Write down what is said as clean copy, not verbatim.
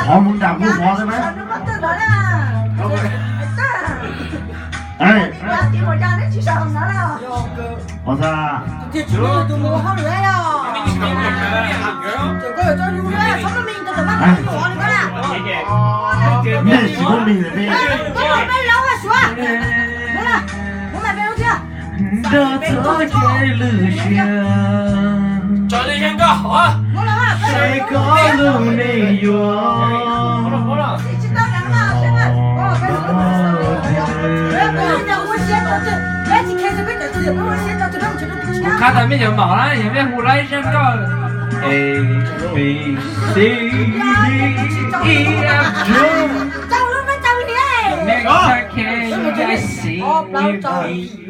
好蒙大姑婆的吗？哎，我说，这猪肉都磨好热呀！这个这牛肉什么名字这么磨的个啦？你是我名字的。我们没让我说，好了，我们没有钱。这走在路上，找对象哥好啊！谁高路没远？好了。看咱们就忙了，因为后来想搞 A B C D E F G， 找了没找你？那个 can you see me？